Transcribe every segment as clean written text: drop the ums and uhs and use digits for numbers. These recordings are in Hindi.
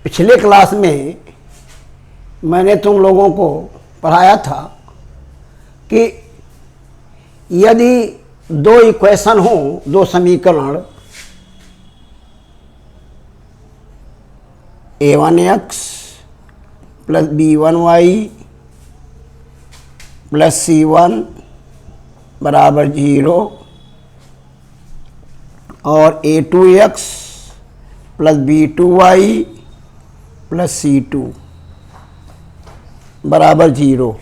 पिछले क्लास में मैंने तुम लोगों को पढ़ाया था कि यदि दो इक्वेशन हो, दो समीकरण a1x plus b1y plus c1 बराबर 0 और a2x plus b2y plus c2 बराबर 0,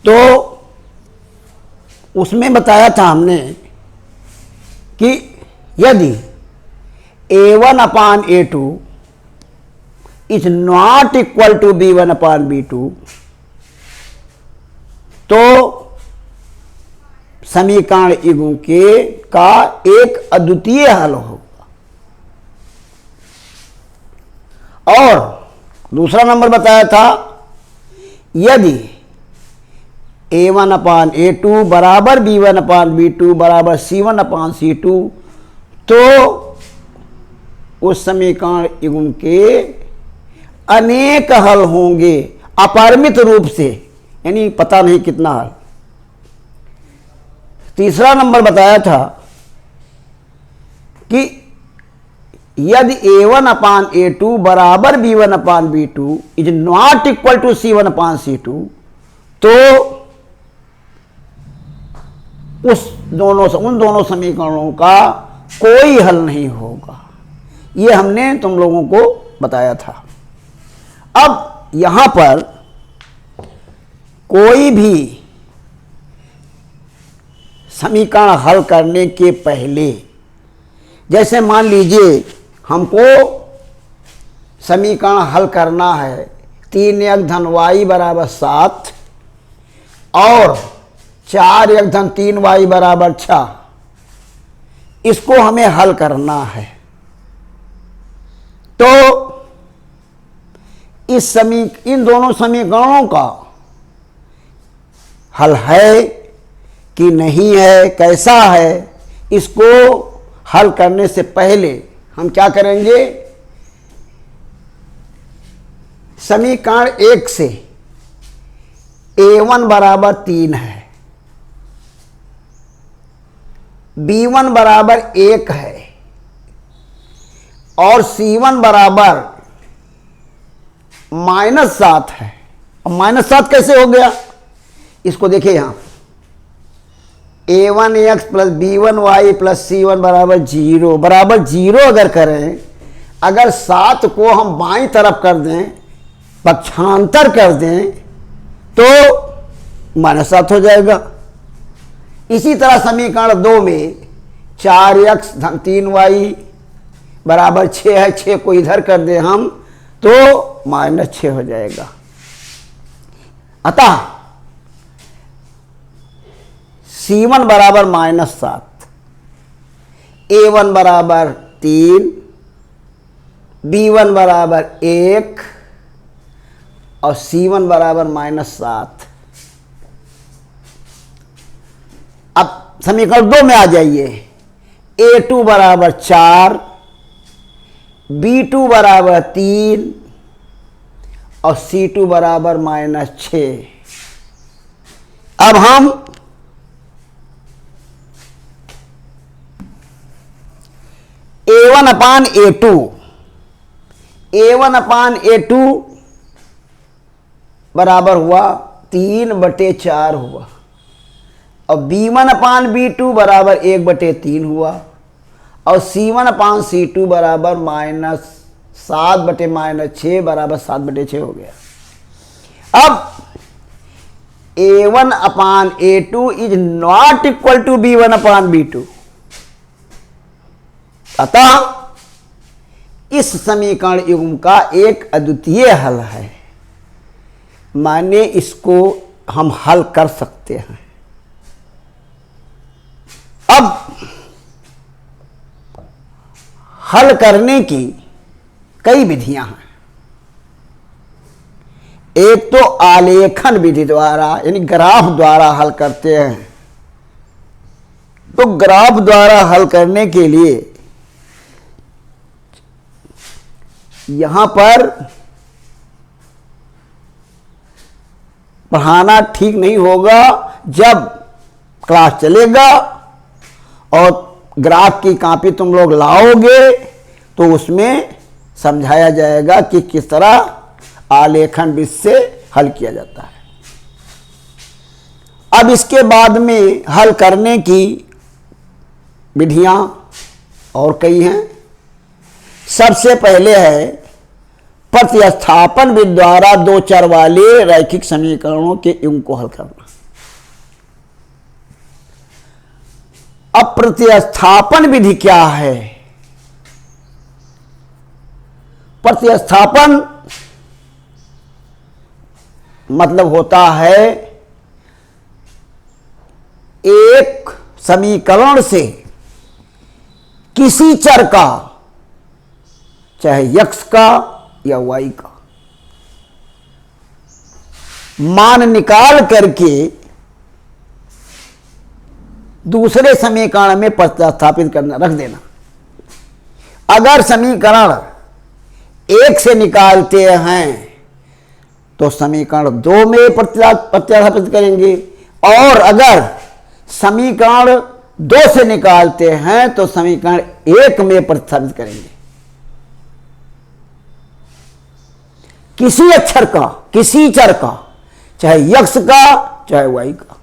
तो उसमें बताया था हमने कि यदि a1 upon a2 is not equal to b1 upon b2 तो समीकरण युग्म के का एक अद्वितीय हल होगा। और दूसरा नंबर बताया था यदि a1 अपान a2 बराबर b1 अपान b2 बराबर c1 अपान c2 तो उस समीकरण युग्म के अनेक हल होंगे अपरिमित रूप से, यानी पता नहीं कितना हल। तीसरा नंबर बताया था कि यदि a1 अपान a2 बराबर b1 upon b2 is not equal to c1 upon c2 तो उन दोनों समीकरणों का कोई हल नहीं होगा। ये हमने तुम लोगों को बताया था। अब यहां पर कोई भी समीकरण हल करने के पहले, जैसे मान लीजिए हमको समीकरण हल करना है 3x धन y बराबर 7 और 4x धन 3y बराबर 6, इसको हमें हल करना है। तो इन दोनों समीकरणों का हल है कि नहीं है, कैसा है, इसको हल करने से पहले हम क्या करेंगे, समीकरण 1 से a1 बराबर 3 है, b1 बराबर 1 है और c1 बराबर -7 है। अब -7 कैसे हो गया, इसको देखिए यहां a1x plus b1y plus c1 बराबर 0 बराबर 0 अगर करें, अगर 7 को हम बाईं तरफ कर दें, पक्षांतर कर दें तो -7 हो जाएगा। इसी तरह समीकरण 2 में 4x धन 3y बराबर 6 है, 6 को इधर कर दें हम तो -6 हो जाएगा। अतः c1 बराबर -7, a1 बराबर 3, b1 बराबर 1 और c1 बराबर -7। अब समीकरण 2 में आ जाइए, a2 बराबर 4, b2 बराबर 3 और c2 बराबर -6। अब हम a1 अपान a2 बराबर हुआ 3/4 हुआ और b1 अपान b2 बराबर 1/3 हुआ और c1 अपान c2 बराबर -7/-6 बराबर 7/6 हो गया। अब a1 upon a2 is not equal to b1 upon b2, अतः इस समीकरण युग्म का एक अद्वितीय हल है, माने इसको हम हल कर सकते हैं। अब हल करने की कई विधियां हैं। एक तो आलेखन विधि द्वारा, यानी ग्राफ द्वारा हल करते हैं। तो ग्राफ द्वारा हल करने के लिए यहां पर पढ़ाना ठीक नहीं होगा। जब क्लास चलेगा और ग्राफ की कॉपी तुम लोग लाओगे तो उसमें समझाया जाएगा कि किस तरह आलेखन विधि से हल किया जाता है। अब इसके बाद में हल करने की विधियां और कई हैं। सबसे पहले है प्रतिस्थापन विधि द्वारा दो चर वाले रैखिक समीकरणों के युग्म को हल करना। अब प्रतिस्थापन विधि क्या है? प्रतिस्थापन मतलब होता है एक समीकरण से किसी चर का, चाहे x का या y का, मान निकाल करके दूसरे समीकरण में प्रतिस्थापित करना, रख देना। अगर समीकरण 1 से निकालते हैं तो समीकरण 2 में प्रतिस्थापित करेंगे, और अगर समीकरण 2 से निकालते हैं तो समीकरण 1 में प्रतिस्थापित करेंगे। किसी अक्षर का, किसी चर का, चाहे x का चाहे y का।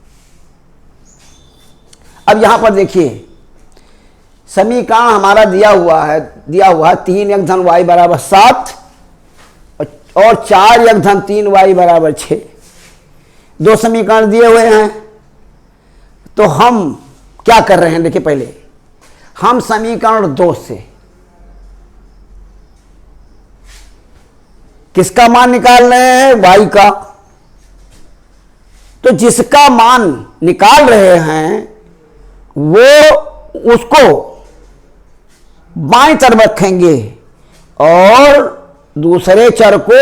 अब यहां पर देखिए समीकरण हमारा दिया हुआ है 3x धन y बराबर 7 और 4x धन 3y बराबर 6। दो समीकरण दिए हुए हैं, तो हम क्या कर रहे हैं? देखिए पहले हम समीकरण 2 से किसका मान निकाल रहे हैं? y का। तो जिसका मान निकाल रहे हैं वो उसको बाईं तरफ रखेंगे और दूसरे चर को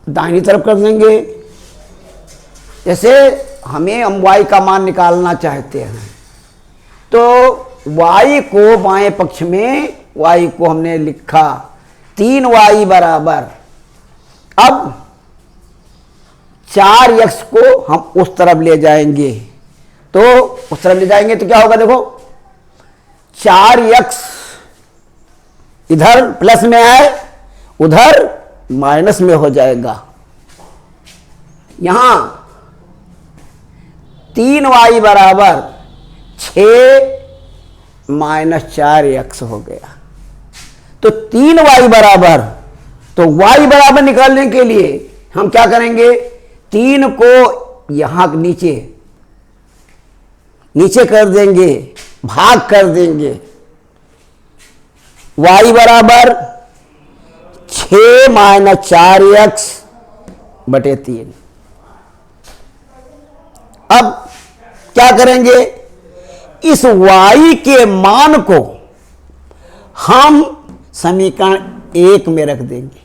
दाहिनी तरफ कर देंगे। जैसे हम y का मान निकालना चाहते हैं तो y को बाएं पक्ष में, y को हमने लिखा 3y बराबर, अब 4x को हम उस तरफ ले जाएंगे, तो उस तरफ ले जाएंगे तो क्या होगा? देखो 4x इधर प्लस में है, उधर माइनस में हो जाएगा। यहां 3y बराबर 6 माइनस 4x हो गया। तो 3y बराबर, तो y बराबर निकालने के लिए हम क्या करेंगे? 3 को यहां नीचे कर देंगे, भाग कर देंगे। y बराबर 6 माइनस 4x बटे 3। अब क्या करेंगे? इस y के मान को हम समीकरण 1 में रख देंगे,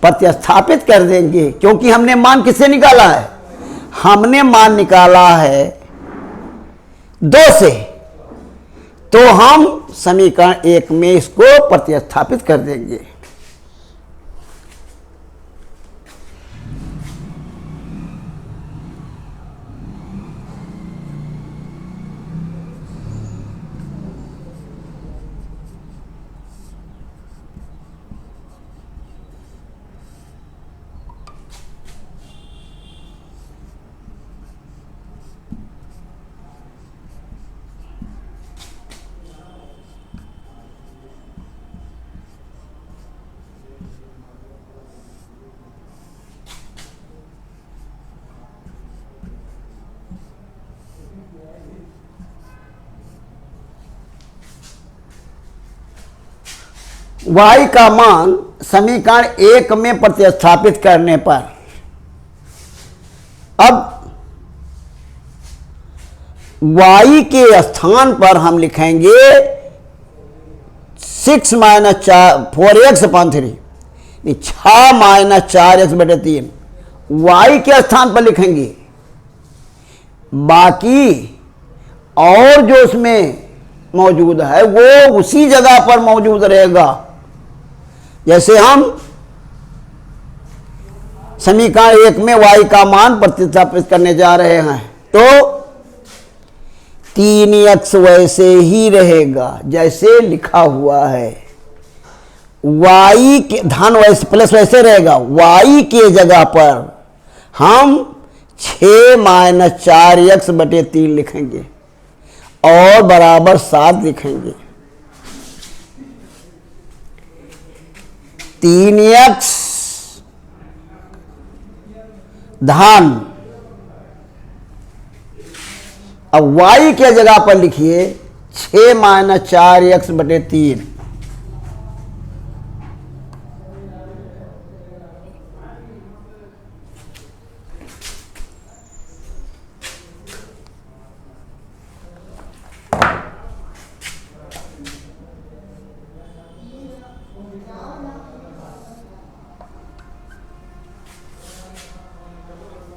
प्रतिस्थापित कर देंगे, क्योंकि हमने मान किससे निकाला है? हमने मान निकाला है 2 से, तो हम समीकरण 1 में इसको प्रतिस्थापित कर देंगे। y का मान समीकरण 1 में प्रतिस्थापित करने पर, अब y के स्थान पर हम लिखेंगे 6 minus 4x upon 3, 6 minus 4x बटे 3 y के स्थान पर लिखेंगे। बाकी और जो उसमें मौजूद है वो उसी जगह पर मौजूद रहेगा। जैसे हम समीकरण 1 में y का मान प्रतिस्थापित करने जा रहे हैं, तो 3x वैसे ही रहेगा जैसे लिखा हुआ है। y के धन वैसे प्लस वैसे रहेगा, y के जगह पर हम 6 - 4x/3 लिखेंगे और बराबर 7 लिखेंगे। 3x धन, अब y के जगह पर लिखिए 6 - 4x/3।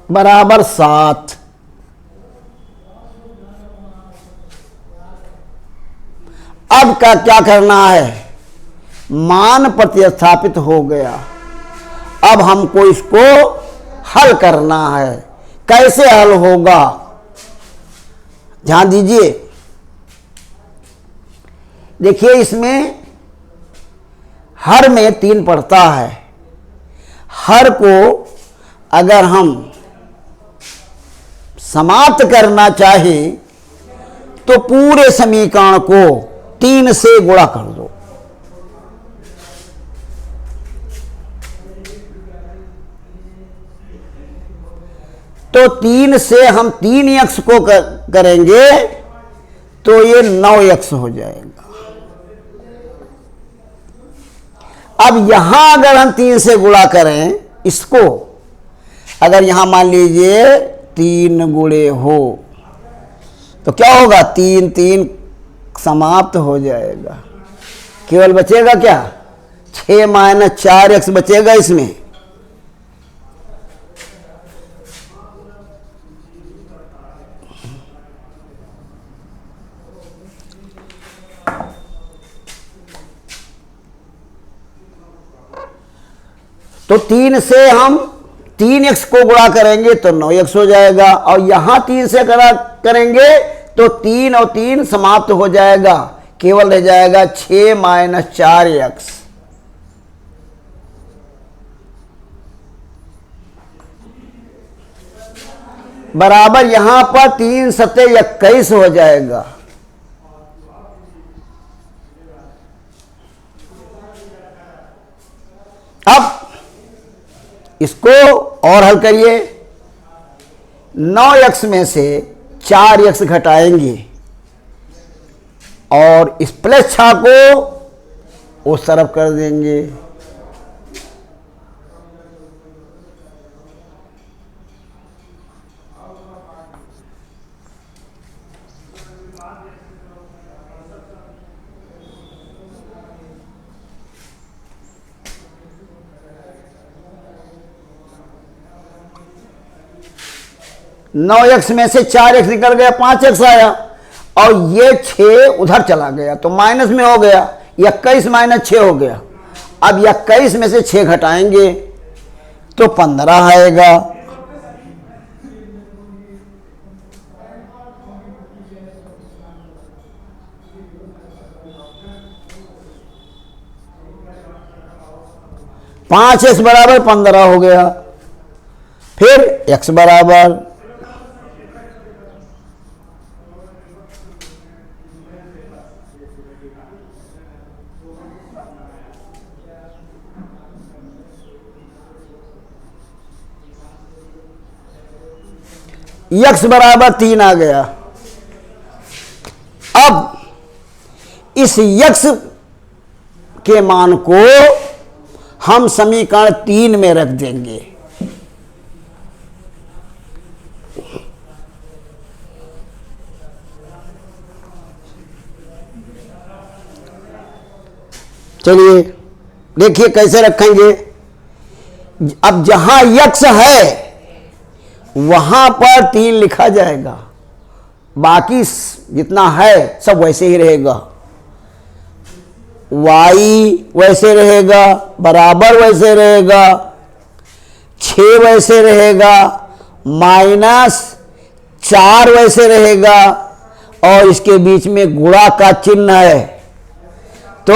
बराबर 7। अब का क्या करना है, मान प्रतिस्थापित हो गया। अब हमको इसको हल करना है। कैसे हल होगा, ध्यान दीजिए। देखिए इसमें हर में 3 पड़ता है। हर को अगर हम समाप्त करना चाहें तो पूरे समीकरण को 3 से गुणा कर दो। तो 3 से हम 3x को करेंगे तो ये 9x हो जाएगा। अब यहां अगर हम 3 से गुणा करें इसको, अगर यहां मान लीजिए 3 गुणे हो तो क्या होगा, 3 3 समाप्त हो जाएगा। केवल बचेगा क्या, 6 - 4x बचेगा इसमें। तो 3 से हम 3x को गुणा करेंगे तो 9x हो जाएगा, और यहां 3 से गुणा करेंगे तो 3 और 3 समाप्त हो जाएगा, केवल रह जाएगा 6 - 4x। बराबर यहां पर 3 × 7 = 21 हो जाएगा। अब इसको और हल करिए। 9x में से 4x घटाएंगे और इस प्लस छा को उस तरफ कर देंगे। नौ एक्स में से 4x निकल गया, 5x आया, और ये 6 उधर चला गया तो माइनस में हो गया, 21 - 6 हो गया। अब 21 में से 6 घटाएंगे तो 15 आएगा। पांच एक्स बराबर 15 हो गया। फिर x बराबर x बराबर 3 आ गया। अब इस x के मान को हम समीकरण 3 में रख देंगे। चलिए देखिए कैसे रखेंगे। अब जहां x है वहां पर 3 लिखा जाएगा, बाकी जितना है सब वैसे ही रहेगा। y वैसे रहेगा, बराबर वैसे रहेगा, 6 वैसे रहेगा, -4 वैसे रहेगा, और इसके बीच में गुणा का चिन्ह है तो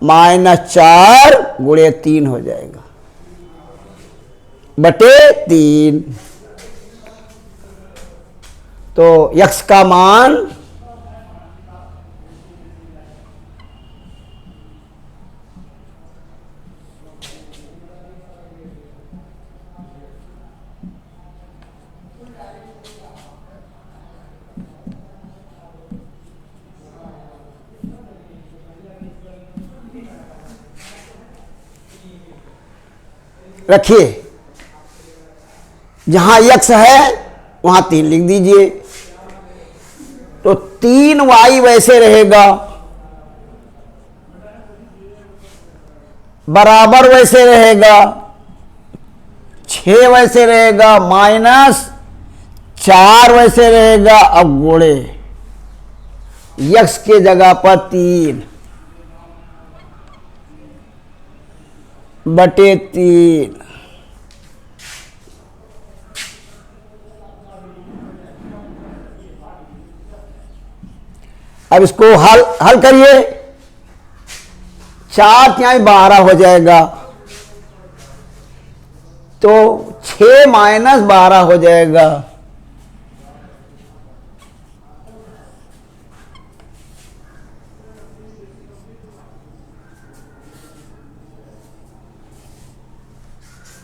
-4 गुणे 3 हो जाएगा, बटे 3। तो x का मान रखिए, जहां x है वहां 3 लिख दीजिए। तो 3y वैसे रहेगा, बराबर वैसे रहेगा, 6 वैसे रहेगा, -4 वैसे रहेगा। अब गुणे x के जगह पर 3 बटे 3। अब इसको हल करिए, 4 तिहाई 12 हो जाएगा, तो 6 - 12 हो जाएगा।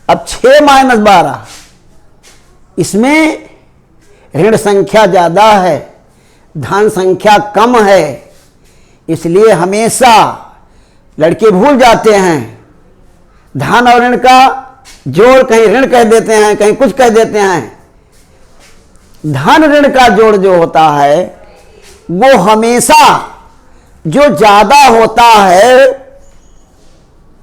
अब 6 - 12, इसमें ऋण संख्या ज्यादा है, धन संख्या कम है, इसलिए हमेशा लड़के भूल जाते हैं धन और ऋण का जोड़, कहीं ऋण कह देते हैं, कहीं कुछ कह देते हैं। धन ऋण का जोड़ जो होता है वो हमेशा जो ज्यादा होता है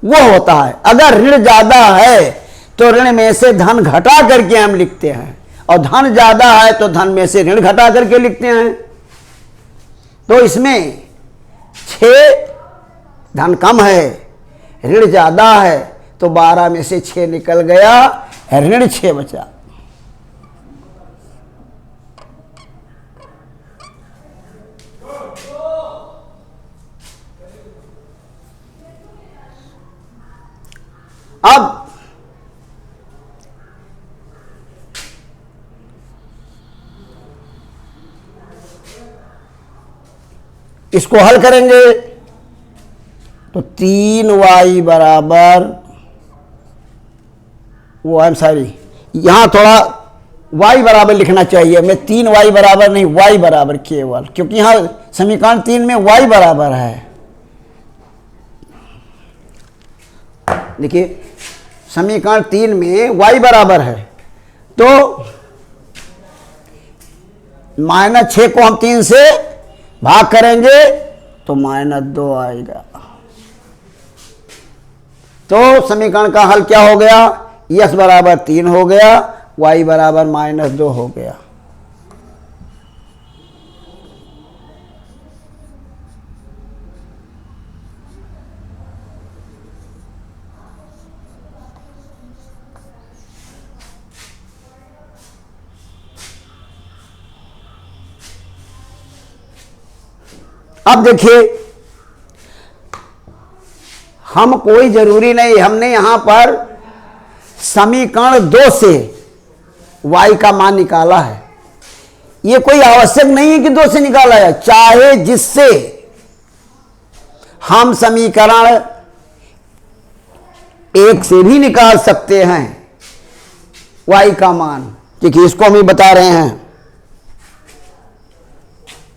वो होता है। अगर ऋण ज्यादा है तो ऋण में से धन घटा करके हम लिखते हैं, और धन ज्यादा है तो धन में से ऋण घटा करके लिखते हैं। तो इसमें 6 धन कम है, ऋण ज्यादा है, तो 12 में से 6 निकल गया, ऋण 6 बचा। अब इसको हल करेंगे तो 3y बराबर, वो आई एम सॉरी, यहां थोड़ा y बराबर लिखना चाहिए, मैं 3y बराबर नहीं, y बराबर केवल, क्योंकि यहां समीकरण 3 में y बराबर है। देखिए समीकरण 3 में y बराबर है, तो -6 को हम 3 से भाग करेंगे तो -2 आएगा। तो समीकरण का हल क्या हो गया, x बराबर 3 हो गया, y बराबर -2 हो गया। अब देखिए, हम कोई जरूरी नहीं, हमने यहां पर समीकरण 2 से y का मान निकाला है। ये कोई आवश्यक नहीं है कि 2 से निकाला जाए, चाहे जिससे हम समीकरण 1 से भी निकाल सकते हैं y का मान, क्योंकि इसको हम ही बता रहे हैं।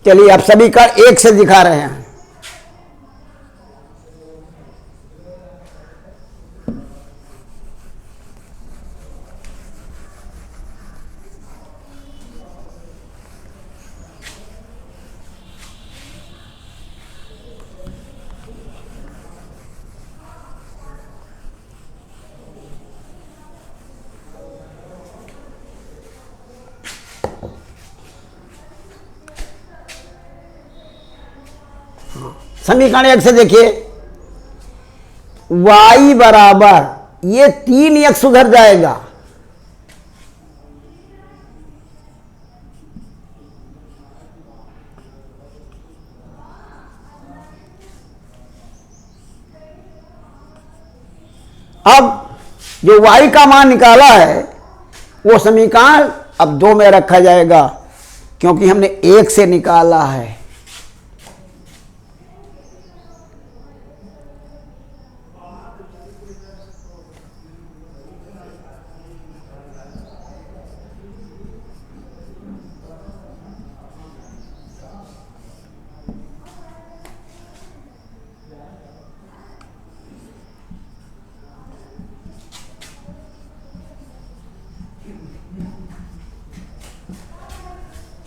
चलिए अब समीकरण 1 से दिखा रहे हैं। समीकरण 1 से देखिए, y बराबर ये 3x उधर जाएगा, अब जो y का मान निकाला है वो समीकरण अब 2 में रखा जाएगा, क्योंकि हमने 1 से निकाला है।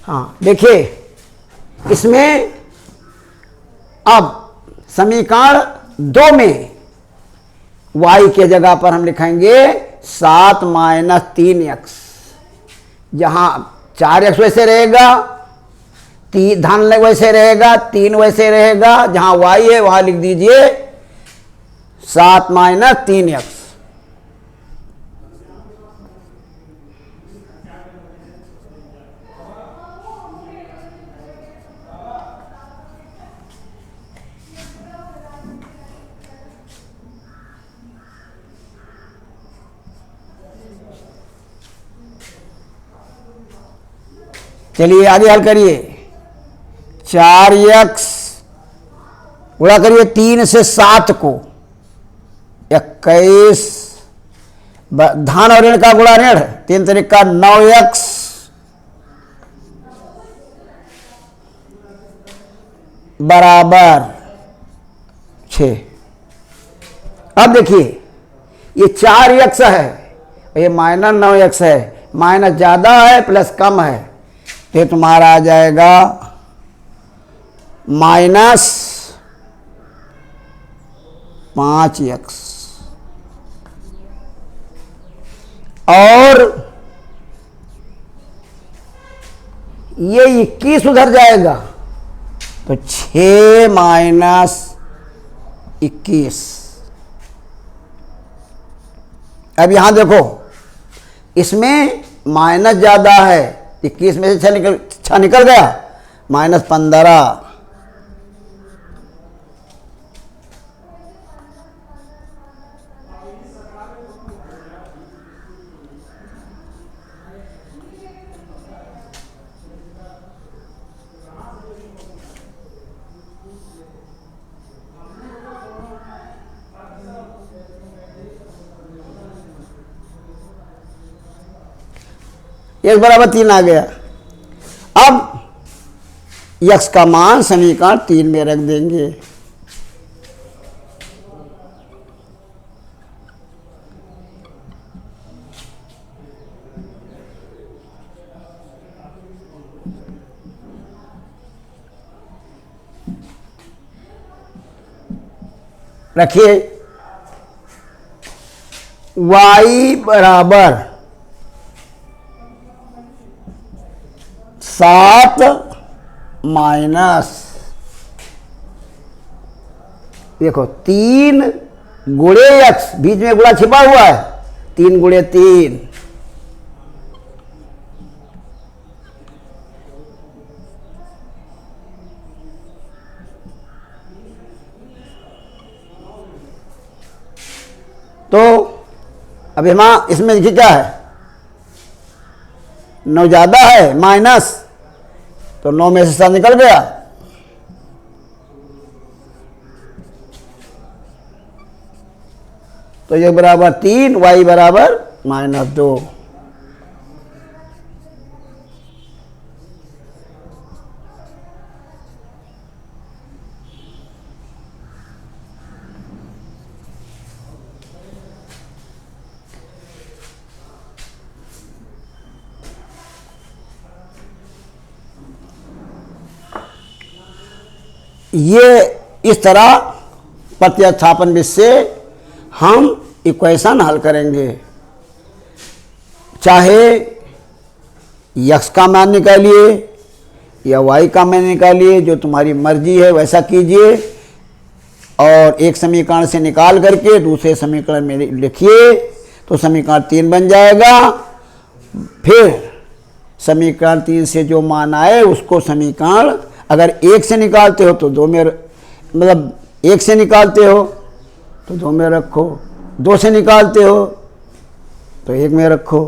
हाँ देखिए, इसमें अब समीकरण 2 में y के जगह पर हम लिखेंगे 7 माइनस 3x, जहां 4x वैसे रहेगा, धन वैसे रहेगा, 3 वैसे रहेगा, जहां y है वहां लिख दीजिए 7 माइनस 3x। चलिए आगे हल करिए, 4x गुणा करिए 3 से 7 को, 21, धन और ऋण का गुणा ऋण, 3 तरीका 9x बराबर 6। अब देखिए ये 4x है, ये माइनस 9x है, माइनस ज्यादा है प्लस कम है, तो तुम्हारा आ जाएगा माइनस 5x, और ये 21 उधर जाएगा, तो 6 माइनस 21। अब यहां देखो, इसमें माइनस ज्यादा है, 21 में से 6 निकल गया, माइनस 15। x बराबर 3 आ गया। अब x का मान समीकरण 3 में रख देंगे। रखिए, y बराबर 7 माइनस, देखो 3 गुणे x, बीच में गुणा छिपा हुआ है, 3 गुणे 3, तो अब इसमें देखिए क्या है, 9 ज्यादा है, माइनस, तो 9 में से 7 निकल गया, तो ये बराबर 3, y बराबर -2। ये इस तरह प्रतिस्थापन विधि से हम इक्वेशन हल करेंगे। चाहे x का मान निकालिए या y का मान निकालिए, जो तुम्हारी मर्जी है वैसा कीजिए। और एक समीकरण से निकाल करके दूसरे समीकरण में लिखिए तो समीकरण 3 बन जाएगा। फिर समीकरण 3 से जो मान आए उसको समीकरण अगर 1 से निकालते हो तो 2 में, मतलब 1 से निकालते हो तो 2 में रखो, 2 से निकालते हो तो 1 में रखो,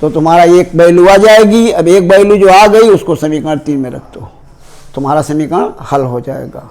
तो तुम्हारा एक वैल्यू आ जाएगी। अब एक वैल्यू जो आ गई उसको समीकरण 3 में रख दो, तुम्हारा समीकरण हल हो जाएगा।